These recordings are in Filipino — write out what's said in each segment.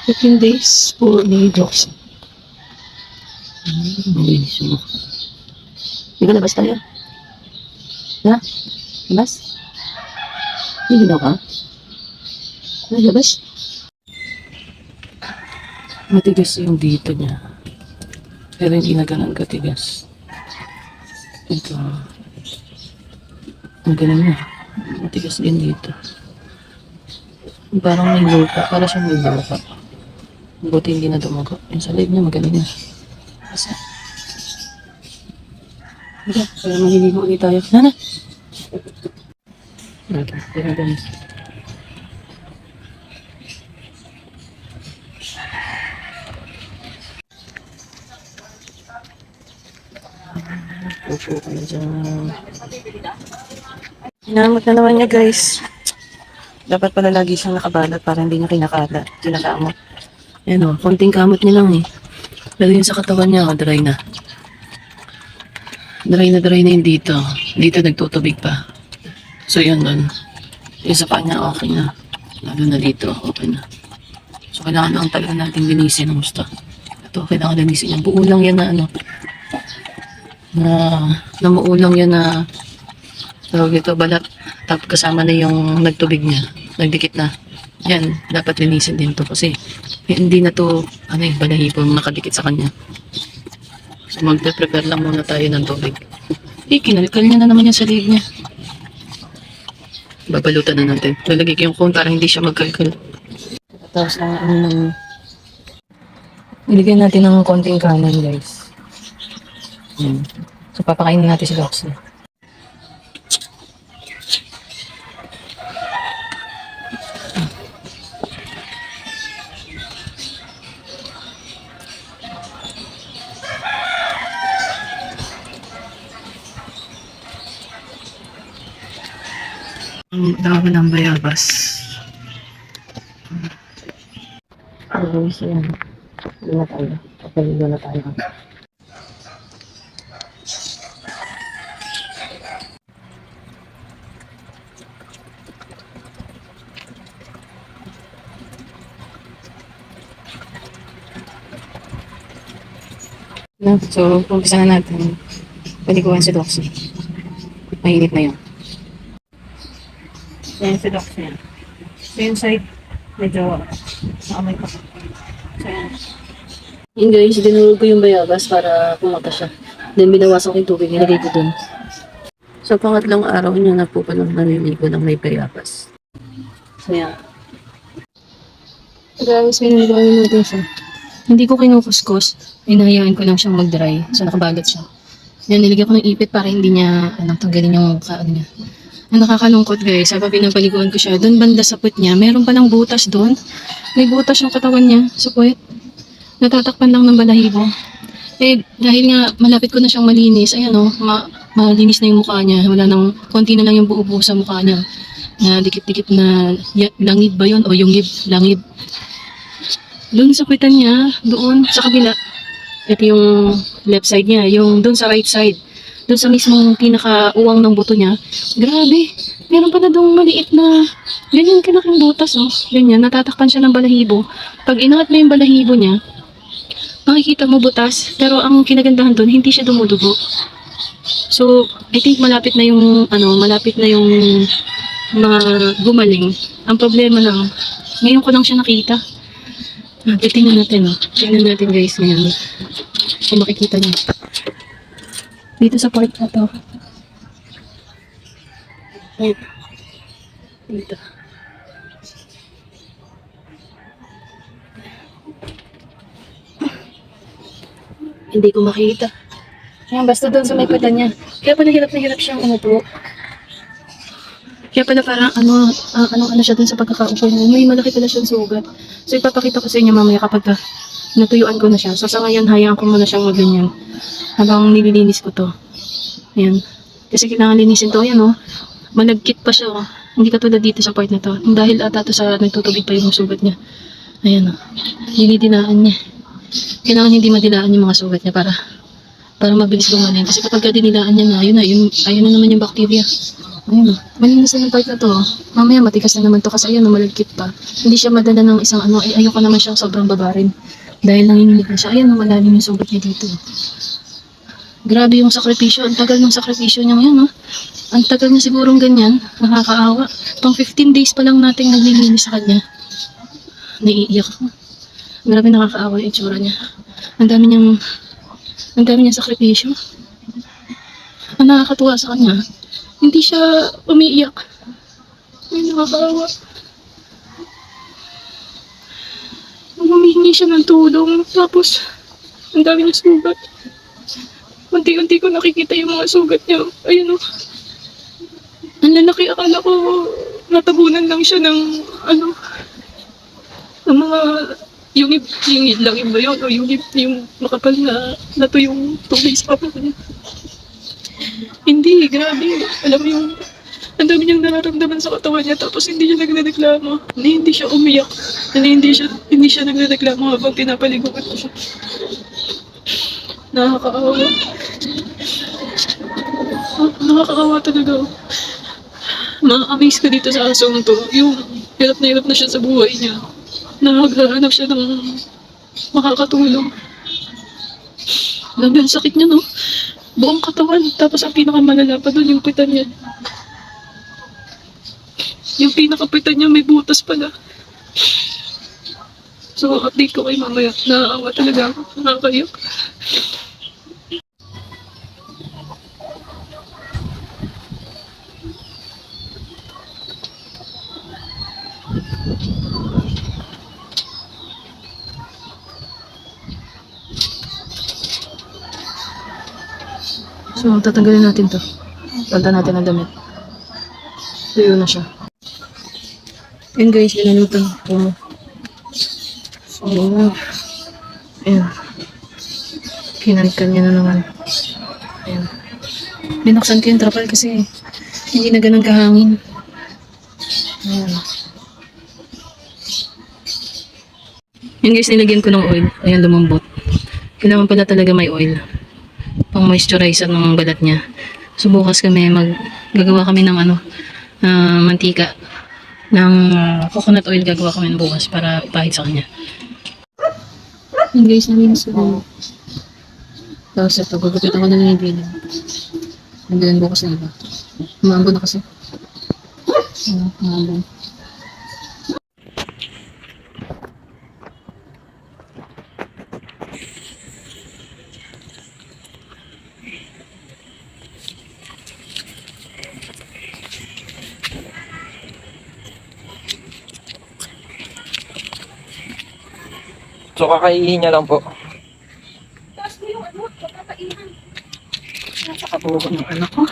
15 days for ni Docs. Mabilis mo. Hindi ka labas tayo. Ha? Labas? Hindi daw ka? Labas? Matigas yung dito niya. Pero hindi na ganun katigas. Ito. Ang ganun niya. Matigas din dito. Parang may lupa. Para siyang may lupa. Buti hindi na dumago. Yung sa leg niya magaling na. Kasi. Ito. Kaya maliligo ulit tayo. Nana! Ito. Tira din. Upo ka na dyan. Hinamot na naman niya guys. Dapat pala lagi siyang nakabalat para hindi niya kinakamot. Ayan o, konting kamot niya lang eh. Pero yun sa katawan niya, dry na. Dry na yun dito. Dito nagtutubig pa. So yun doon. Yung sa kanya okay na. Lalo na dito, okay na. So kailangan lang talaga natin linisin ang gusto. Ito, kailangan linisin yan. Buo lang yan na ano. Namuulang yan na tawag ito, balat. Tapos kasama na yung nagtubig niya. Nagdikit na. Yan, dapat linisin din to kasi hindi na to, balahibo nakadikit sa kanya. So magpe-prepare lang muna tayo ng tubig. Kinalkal niya na naman yan sa liig niya. Babalutan na natin. Lalagay ko yung cone para hindi siya magkalkal. Tapos lang nilagyan natin ng konting kanan guys. Yan. So papakainin natin si Loxy. Ang dami ng bayabas. Gagawin siya yan. Doon na tayo. Papaligo na tayo. So, umpisa na natin. Paliguan si Doxy. Mainit na yun. Yan si Doxy yan. So, yung side, medyo naamoy pa. So, yan. Yun guys, dinurog ko yung bayabas para pumata siya. Then, binawasan ko yung tubig, nilagay ko dun. So, pangatlong araw niya na po palang naliligo ng may bayabas. So, yan. Guys, pinagawa natin siya. Hindi ko kinukuskus. Inahayaan ko lang siyang mag-dry. So, nakabagat siya. Yan, nilagyan ko ng ipit para hindi niya, tanggalin yung kaan niya. Ang nakakalungkot guys, habang pinapaliguan ko siya, doon banda sa puwet niya, meron palang butas doon. May butas yung katawan niya sa puwet. Natatakpan lang ng balahibo. Dahil nga malapit ko na siyang malinis, ayan malinis na yung mukha niya. Wala nang, konti na lang yung buo-buo sa mukha niya. Na dikit-dikit na, langib ba yun? O yung langib. Doon sa puwetan niya, doon sa kabila. Ito yung left side niya, yung doon sa right side. Doon sa mismong pinaka-uwang ng buto niya. Grabe, meron pa na doon maliit na, ganyan kalaking butas Ganyan, natatakpan siya ng balahibo. Pag inangat mo yung balahibo niya, makikita mo butas, pero ang kinagandahan doon, hindi siya dumudugo. So, I think malapit na yung gumaling. Ang problema lang, ngayon ko lang siya nakita. Tingnan natin Tingnan natin guys ngayon. Kung makikita niyo. Dito sa part na to. Ayan. Dito. Hindi ko makita. Ayan, basta doon sa may pata niya. Kaya pala hirap na hirap siyang umupo. Kaya pala parang ano siya dun sa pagkakaupo mo. May malaki pala siyang sugat. So ipapakita ko sa inyo mamaya kapag natuyuan ko na siya. So sa ngayon, hayaan ko muna siyang maganyan. Habang nililinis ko to. Ayan. Kasi kailangan linisin to. Ayan malagkit pa siya Hindi katulad dito sa part na to. Dahil ata to sa nagtutubig pa yung sugat niya. Ayan Dinidinaan niya. Kailangan hindi madilaan yung mga sugat niya para mabilis gumaling. Kasi kapag dinilaan niya na, ayun na naman yung bacteria. Ayun, malinis na yung part na to. Mamaya matigas na naman to kasi ayun, malagkit pa. Hindi siya madala ng isang ano, ay ayoko naman siyang sobrang babarin. Dahil nanginginig na siya. Ayun, malalim yung sugat niya dito. Grabe yung sakripisyo. Ang tagal ng sakripisyo niya ngayon, no? Ang tagal niya sigurong ganyan. Nakakaawa. Pang 15 days pa lang nating naglilinis sa kanya. Naiiyak ako. Grabe nakakaawa yung itsura niya. Ang dami niyang sakripisyo. Ang nakakatuwa sa kanya, hindi siya umiiyak. Ay, nakakaawa. Humihingi siya ng tulong, tapos ang dami niya sugat. Unti-unti ko nakikita yung mga sugat niya. Ayun o. Ang lalaki, akala ko natabunan lang siya ng ano, ng mga yung lang ba yun? O yung makapal na to yung 2 days pa po. Hindi, grabe. Alam mo yung ang dami niyang nararamdaman sa katawan niya tapos hindi siya nagrereklamo. Hindi siya umiyak. Hindi siya nagrereklamo habang pinapaliguan ko siya. Nakakaawa. Nakakaawa talaga. Ma-amaze ka dito sa asong to. Yung hirap na siya sa buhay niya. Naghahanap siya ng makakatulong. Grabe ang sakit niya, no? Buong katawan. Tapos ang pinakamalala pa doon yung pitan niya. Yung pinakapitan niya may butas pala. So, update ko kay mamaya. Nakakaawa talaga ako. Nakakaiyak. So, tatanggalin natin to. Palitan natin ang damit. Tuyo na siya. Yun guys, pinalutan ko. So, ayun. Kinalikan niya na naman. Ayun. Binuksan ko yung trapal kasi hindi na ganun kahangin. Ayun. Yun guys, nilagyan ko ng oil. Ayan, lumambot. Kailangan pala talaga may oil. Pang moisturizer ng balat niya. So bukas kami gagawa kami ng mantika ng coconut oil, gagawa kami ng bukas para pahit sa kanya. Yun guys, nalinis ko. Tapos ito, gugupitan ko na lang yung gilid. Nandiyan bukas na iba. Umaambon na kasi. Umaambon. So, kakaihin niya lang po. Taas mo yung kakaihan. Nasa kabugo ng anak ko.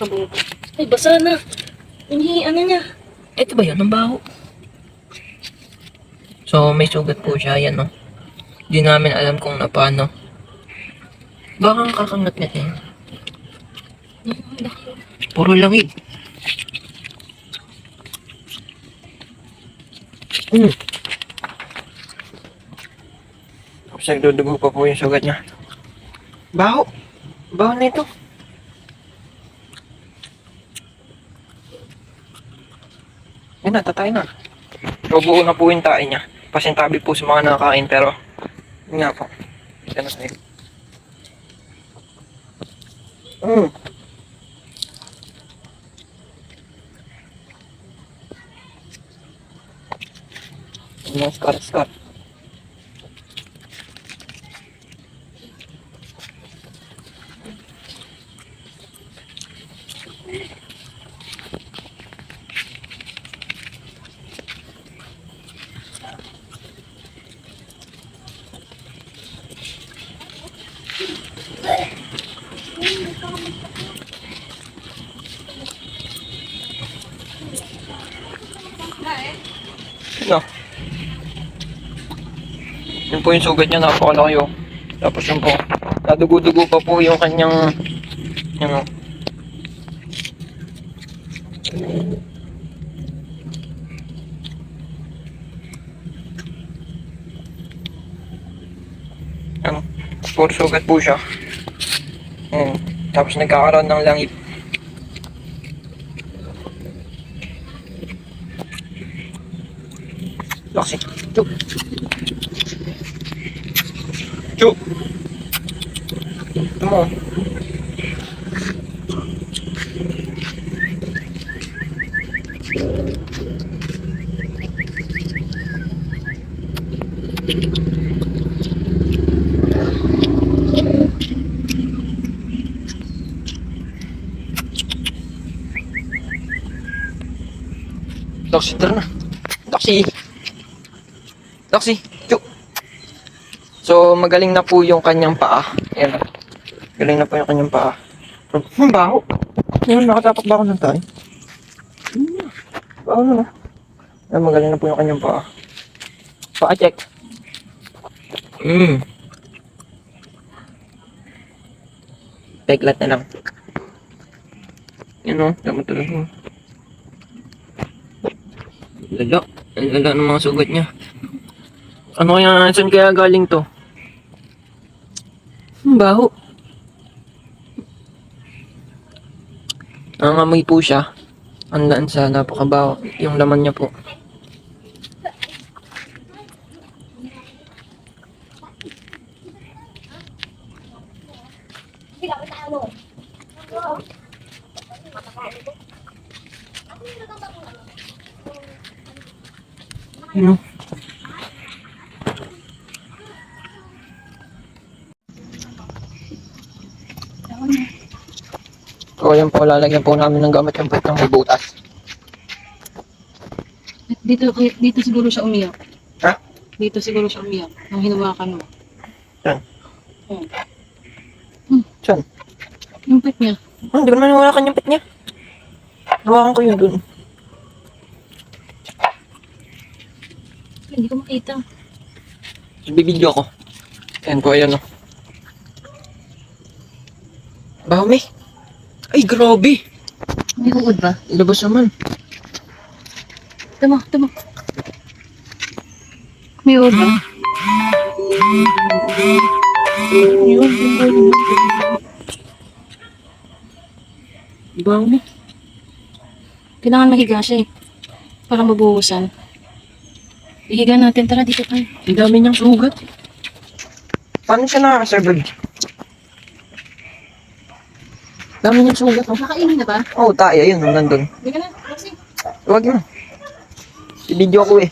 Kabugo. Ay, basa na. Yung niya. Ito ba yun? Ang baho. So, may sugat po siya. Yan, no? Di namin alam kung na paano. Baka kakangat natin. Puro langit. Tapos nagdudugo pa po yung sugat niya. Baho. Baho na ito. Yan na, tatay na. So, buo na po yung tae niya. Pasintabi po sa mga nakakain pero yun nga po. Ito na tayo. Yung scar. No. Yun po yung sugat niya, napakalaki oh. Tapos yun po, nadugo-dugo pa po yung kanyang, yun oh. Yan, puro sugat po siya. Yan. Tapos nagkakaroon ng langit. Loxy. Chu. Chu. Ito mo. Loxy, tara na. Loxy. Loxy. Chu. So, magaling na po yung kanyang paa. Ayan. Galing na po yung kanyang paa. Baho. Ngayon, nakatapak ba ako ng tayo? Baho na na. Ayan, magaling na po yung kanyang paa. Paa check. Peglat na lang. Yan o, dapat talaga. Lala. Ang lala ng mga sugat niya. Ano kaya, saan kaya galing to? Baho. Nangangamoy po siya. Ang lansa, napakabaho. Yung laman niya po. Ano? So, ayan po, lalagyan po namin ng gamit yung pwet ng may butas. Dito siguro siya umiyak. Ha? Dito siguro siya umiyak. Nang hinawakan mo. Saan? Saan? Yung pet niya. Hindi ko naman nawakan yung pet niya. Nawakan ko yun dun. Hindi ko makita. Bibidyo ko. Ayan po, ayan o. Baho, may. Ay, grabe. May uod ba? Labas naman. Tama. May uod ba? Baho, may. Kailangan mahiga siya eh. Para mabuhusan. Ihiga natin. Tara, dito tayo. Ang dami niyang sugat. Paano siya nakakasurvive? Dami niyang sugat. Oh. Nakainin na ba? Oo, tayo. Ayun, nandun. Hindi ka na. Kasi. Huwag na. I-video ko eh.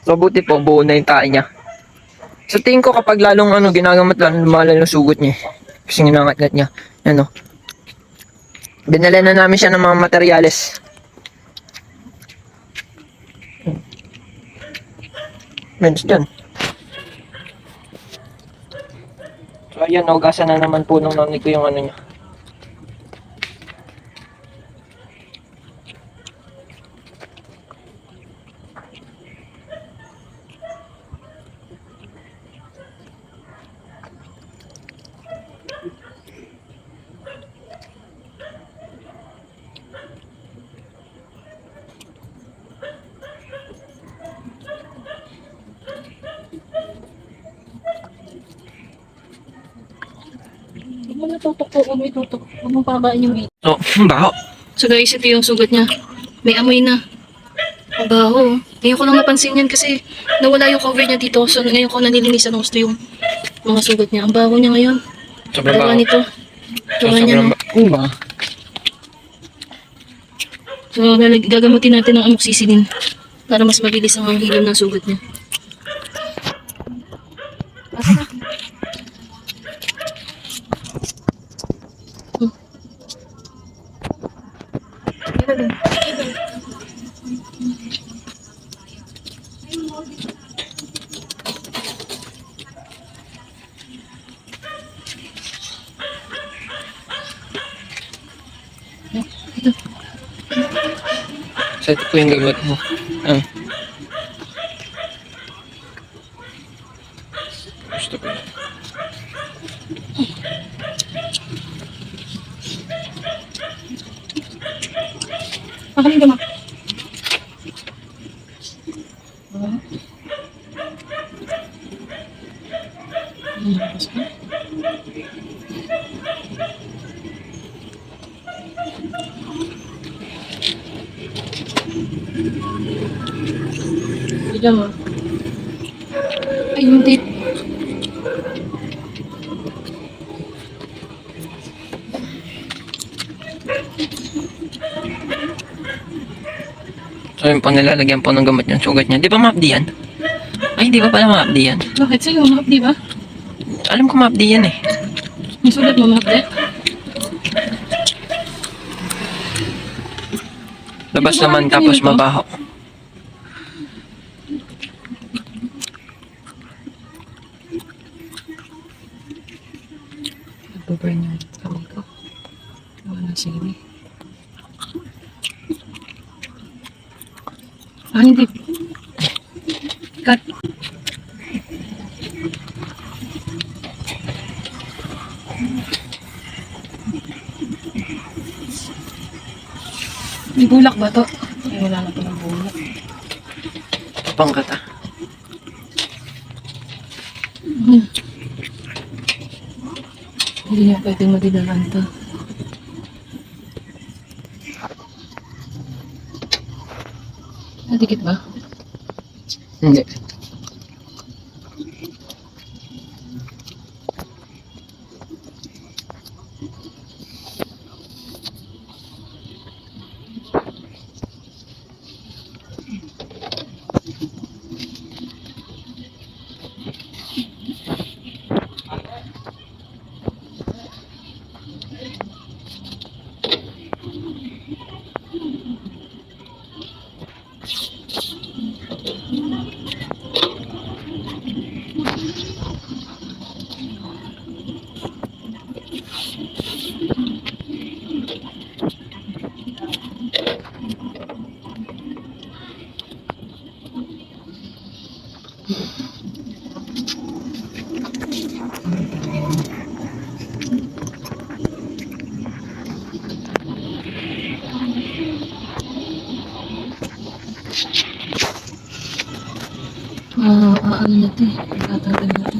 So, buti po, buo na yung tae niya. Sa tingin ko kapag lalong ginagamot lang, lumalala yung sugot niya. Kasi ginangat-ngat niya. Ano. Binala na namin siya ng mga materyales. Mens dyan. So, ayan, naugasan na naman po ng nanay ko yung niya. Huwag mo natutok po. Huwag mo itutok. Huwag mong pabain yung video. So, baho. So guys, ito yung sugat niya. May amoy na. Ang baho. Ngayon ko lang napansin yan kasi nawala yung cover niya dito. So ngayon ko nalilinisan ng gusto yung mga sugat niya. Ang baho niya ngayon. Sobrang Gawa baho. nito. Gawa niya no. Ba? So gagamutin natin ng amoxicillin para mas mabilis ang hilom ng sugat niya. Asa na? So, ito po yung gamot mo. Gusto ko yan. Pakaling ka ma. Diyan mo. Ay, yung tape. So yun po, nilalagyan po ng gamot yung sugat niya. Di ba ma-updi yan? Ay, hindi ba pala ma-updi yan? Bakit sa'yo, mahapdi ba? Alam ko ma-updi yan eh. Yung sulat mo, mahapdi? Labas Di ba naman marami tapos kanina to? mabaho. Nagbaburn yung kamay ko. Wala sige. Ah, hindi. Cut. May bulak ba to? Ay, wala na palang bulak. Tapang ka ta. Hindi niya pwede madidalan to. Nadikit ba? Hindi. Ano na to eh. Matatanggal na to.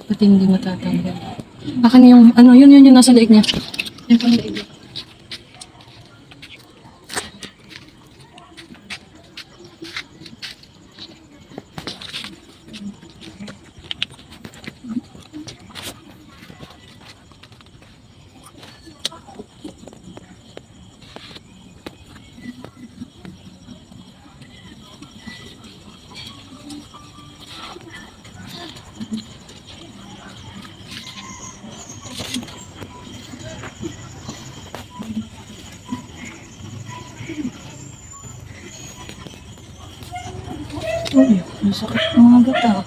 Pati hindi matatanggal. Baka na yung, ano, yun nasa leeg niya. Yun pang leeg niya. Uy, masakit ng mga gata.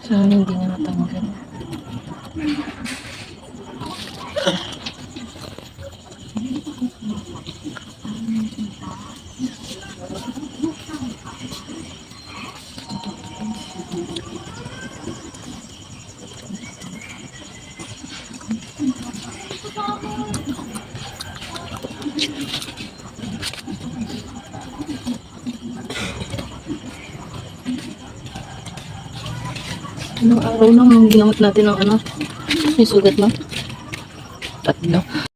Sana hindi niya matanggal. Ilang araw lang ginamot natin ng ano, yung sugat mo. Tatlo.